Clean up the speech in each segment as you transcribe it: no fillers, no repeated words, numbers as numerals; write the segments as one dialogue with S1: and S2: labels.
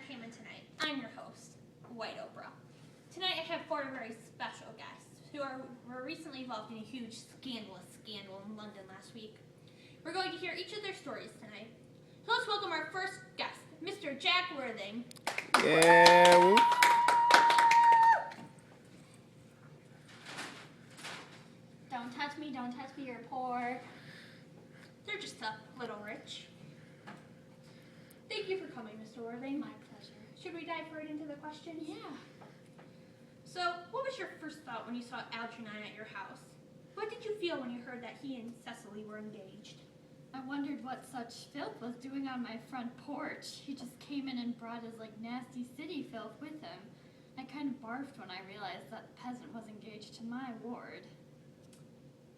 S1: Entertainment Tonight. I'm your host, White Oprah. Tonight I have four very special guests who were recently involved in a huge scandal in London last week. We're going to hear each of their stories tonight. So let's welcome our first guest, Mr. Jack Worthing.
S2: Yeah.
S3: Don't touch me, you're poor.
S1: They're just a little rich. Thank you for coming, Mr. Worthing.
S3: My pleasure.
S1: Should we dive right into the questions?
S3: Yeah.
S1: So, what was your first thought when you saw Algernon at your house? What did you feel when you heard that he and Cecily were engaged?
S3: I wondered what such filth was doing on my front porch. He just came in and brought his nasty city filth with him. I kind of barfed when I realized that peasant was engaged to my ward.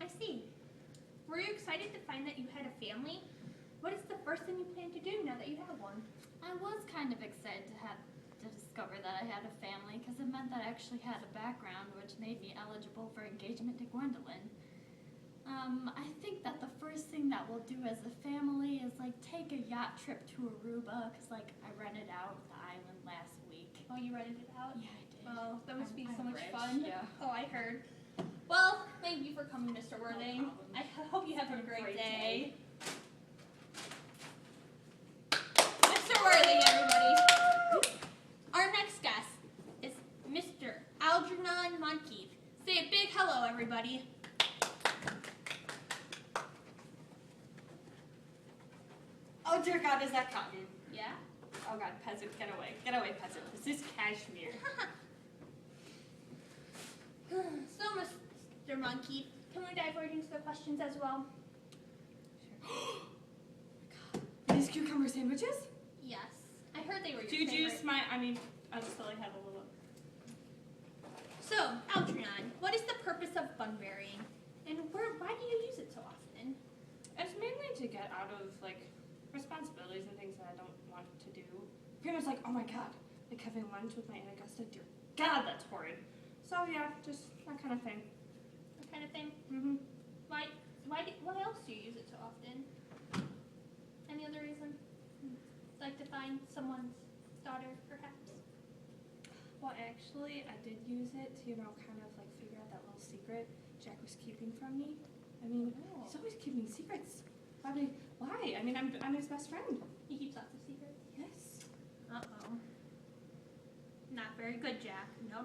S1: I see. Were you excited to find that you had a family? What is the first thing you plan to do now that you have one?
S3: I was kind of excited to discover that I had a family because it meant that I actually had a background which made me eligible for engagement to Gwendolyn. I think that the first thing that we'll do as a family is take a yacht trip to Aruba because I rented out the island last week.
S1: Oh, you rented it out?
S3: Yeah, I did.
S1: Oh, that must be so
S3: I'm
S1: much
S3: rich,
S1: fun.
S3: yeah.
S1: Oh, I heard. Well, thank you for coming, Mr. Worthing.
S3: No problem.
S1: I hope you have a great
S3: Great
S1: day. Mr. Worthing, everybody. Our next guest is Mr. Algernon Monteith. Say a big hello, everybody.
S4: Oh dear God, is that cotton?
S1: Yeah?
S4: Oh God, peasant, get away, peasant. This is cashmere.
S1: So, Mr. Monteith, can we dive right into the questions as well?
S4: These cucumber sandwiches?
S1: Yes. I heard they were your
S4: Juju,
S1: favorite.
S4: I just feel like I have a little.
S1: So, Algernon, what is the purpose of bunburying? And why do you use it so often?
S4: It's mainly to get out of responsibilities and things that I don't want to do. Pretty much oh my God, having lunch with my Aunt Augusta. Dear God, that's horrid. So yeah, just that kind of thing.
S1: That kind of thing?
S4: Mm-hmm.
S1: Why else do you use it so often? Any other reason? Like to find someone's daughter, perhaps?
S4: Well, actually, I did use it to, kind of figure out that little secret Jack was keeping from me. He's always keeping secrets. Why? I'm his best friend.
S1: He keeps lots of secrets.
S4: Yes.
S1: Uh-oh. Not very good, Jack. No.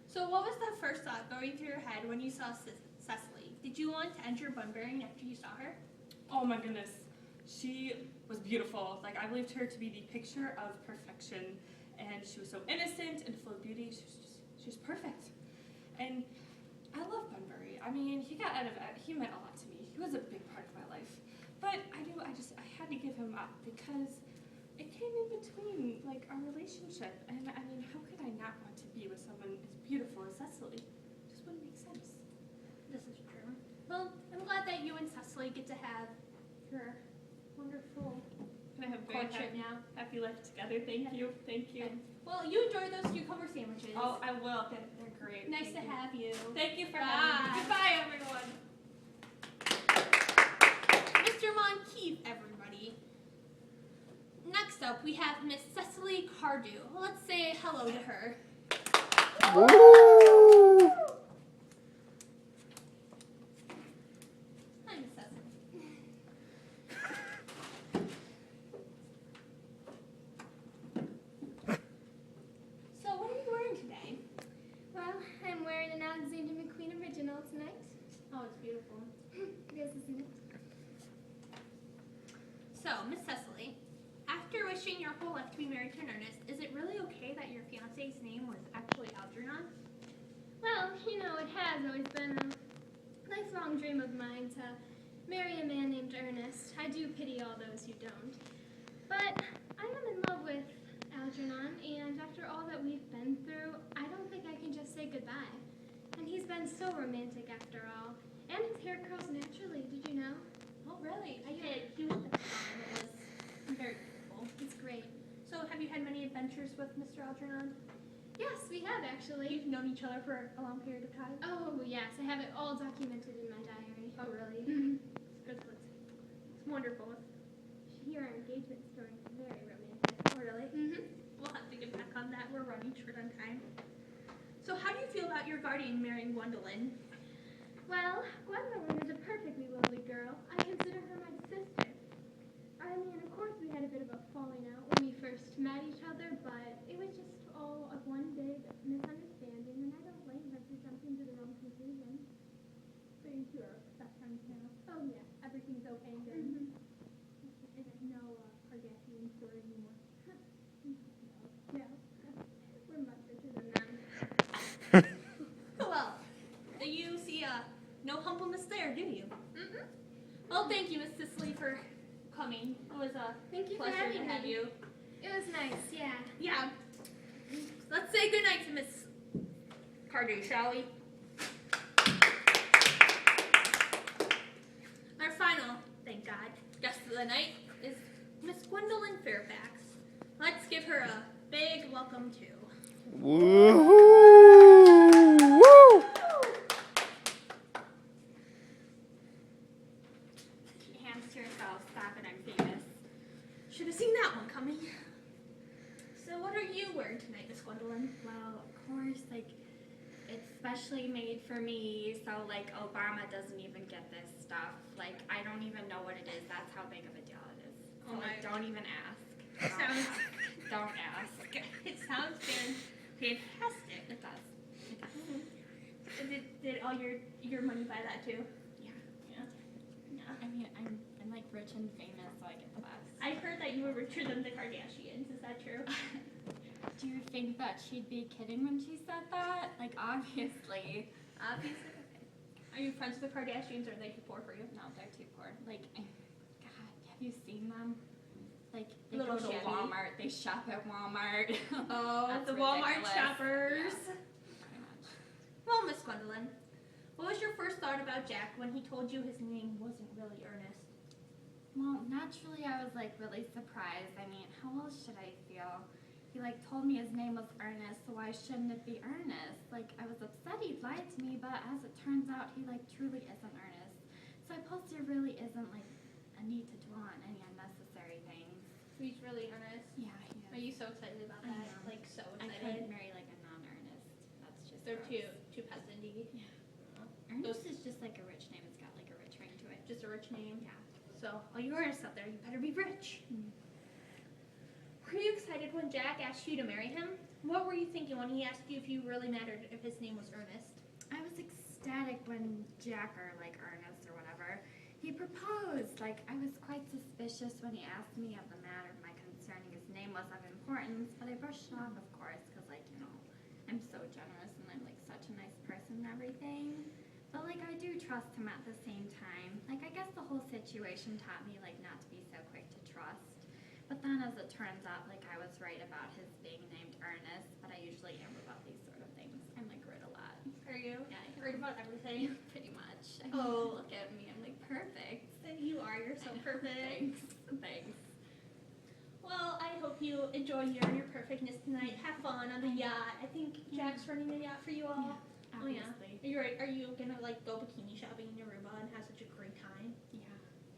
S1: So what was the first thought going through your head when you saw Cecily? Did you want to enter bunburying after you saw her?
S4: Oh my goodness. She was beautiful. I believed her to be the picture of perfection. And she was so innocent and full of beauty. She was perfect. And I love Bunbury. He meant a lot to me. He was a big part of my life. But I had to give him up because it came in between, our relationship. And how could I not want to be with someone as beautiful as Cecily? It just wouldn't make sense.
S1: This is true. Well, I'm glad that you and Cecily get to have your wonderful
S4: Can I have
S1: courtship now.
S4: happy life together? Thank you. Thank you.
S1: Okay. Well, you enjoy those cucumber sandwiches.
S4: Oh, I will. They're great.
S1: Nice to have you.
S4: Thank you for
S1: Bye.
S4: having me. Goodbye, everyone.
S1: Mr. Monteith, everybody. Next up, we have Miss Cecily Cardew. Let's say hello to her.
S2: Woo!
S1: Hi, Miss Cecily. So, what are you wearing today?
S5: Well, I'm wearing an Alexander McQueen original tonight.
S1: Oh, it's beautiful.
S5: It is, isn't it?
S1: So, Miss Cecily, after wishing your whole life to be married to an Ernest, is it really okay that your fiance's name was actually Algernon?
S5: Well, it has always been a lifelong dream of mine to marry a man named Ernest. I do pity all those who don't. But I am in love with Algernon, and after all that we've been through, I don't think I can just say goodbye. And he's been so romantic after all. And his hair curls naturally, did you know?
S1: Oh, really? I did. He was the time. It was very beautiful.
S5: It's great.
S1: So, have you had many adventures with Mr. Algernon?
S5: Yes, we have actually.
S1: You've known each other for a long period of time?
S5: Oh, yes, I have it all documented in my diary.
S1: Oh, really?
S5: Mhm.
S1: It's wonderful.
S5: Hear our engagement story. Very romantic.
S1: Oh, really? about your guardian marrying Gwendolyn?
S5: Well, Gwendolyn is a perfectly lovely girl. I consider her my sister. I mean, of course we had a bit of a falling out when we first met each other, but it was just all of one big misunderstanding, and I don't blame her for jumping to the wrong conclusion.
S6: So you two are best friends now.
S5: Oh yeah,
S6: Everything's okay and good.
S5: Mhm.
S6: And no Kardashian story anymore.
S5: No, we're much richer than them.
S1: Well, you see no humbleness there, do you?
S5: Mm-mm.
S1: Well, thank you, Miss Cicely, for coming. It was a
S5: Thank you for
S1: pleasure
S5: having
S1: to have
S5: me.
S1: you.
S5: It was nice, yeah.
S1: Yeah. Let's say goodnight to Miss Cardew, shall we? Our final, thank God, guest of the night is Miss Gwendolyn Fairfax. Let's give her a big welcome too.
S2: Woohoo! Woo!
S3: Hands to yourself. Stop it. I'm famous.
S1: Should have seen that one coming. So what are you wearing tonight, Miss Gwendolyn?
S3: Well, of course, like, it's specially made for me, so, like, Obama doesn't even get this stuff. Like, I don't even know what it is. That's how big of a deal it is. So,
S1: Oh
S3: like,
S1: my-
S3: don't even ask.
S1: Sounds-
S3: Don't ask.
S1: It sounds fantastic.
S3: It does. It does.
S1: Did all your money buy that too?
S3: Yeah.
S1: Yeah.
S3: I mean, I'm like rich and famous, so I get the best.
S1: I heard that you were richer than the Kardashians. Is that true?
S3: Do you think that she'd be kidding when she said that? Like, obviously.
S1: Obviously. Okay. Are you friends with the Kardashians, or are they too poor for you?
S3: No, they're too poor. Like, God, have you seen them? Like, they
S1: Little
S3: go to
S1: shabby.
S3: Walmart. They shop at Walmart.
S1: Oh,
S3: That's
S1: the Walmart
S3: ridiculous.
S1: shoppers.
S3: Pretty much.
S1: Well, Miss Gwendolyn, what was your first thought about Jack when he told you his name wasn't really Ernest?
S3: Well, naturally, I was like really surprised. I mean, how else should I feel? He like told me his name was Ernest, so why shouldn't it be Ernest? Like, I was upset he lied to me, but as it turns out, he like truly isn't Ernest. So I suppose there really isn't like a need to dwell on any unnecessary things.
S1: He's really Ernest.
S3: Yeah, he
S1: Are you so excited about
S3: I
S1: that?
S3: know.
S1: Like so
S3: I
S1: excited.
S3: couldn't marry like a non-Ernest. That's just
S1: They're
S3: gross.
S1: too peasanty.
S3: Ernest is just like a rich name. It's got like a rich ring to it.
S1: Just a rich name.
S3: Yeah.
S1: So all you Ernest out there, you better be rich.
S3: Mm.
S1: Were you excited when Jack asked you to marry him? What were you thinking when he asked you if you really mattered if his name was Ernest?
S3: I was ecstatic when Jack, or like Ernest or whatever, he proposed. Like, I was quite suspicious when he asked me of the matter of my concerning his name was of importance, but I brushed it off, of course, because, like, you know, I'm so generous and I'm like such a nice person and everything. But like, I do trust him at the same time. Like, I guess the whole situation taught me like not to be so quick to trust. But then, as it turns out, like, I was right about his being named Ernest, but I usually am about these sort of things. I'm like right a lot.
S1: Are you?
S3: Yeah, I
S1: Worried about everything?
S3: Pretty much. I
S1: Oh.
S3: look at me. I'm like perfect.
S1: You are. You're so perfect.
S3: Thanks. Thanks.
S1: Well, I hope you enjoy your perfectness tonight. Have fun on the yacht. I think Jack's running the yacht for you all. Oh yeah.
S3: Obviously.
S1: Are you gonna like go bikini shopping in Aruba and have such a great time?
S3: Yeah.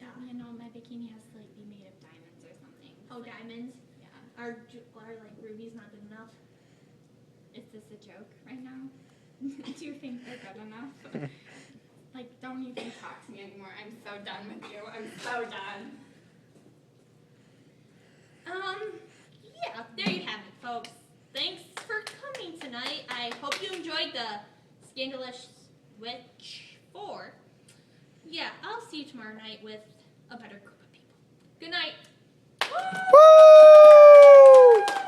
S1: Yeah.
S3: You know, my bikini has to like be made of diamonds or something.
S1: Oh,
S3: Like,
S1: diamonds.
S3: Yeah.
S1: Are like rubies not good enough?
S3: Is this a joke right now? Do you think they're good enough? Like, don't even talk to me anymore. I'm so done with you. I'm so done.
S1: Yeah, there you have it, folks. Thanks for coming tonight. I hope you enjoyed the Scandalous Witch 4. Yeah, I'll see you tomorrow night with a better group of people. Good night.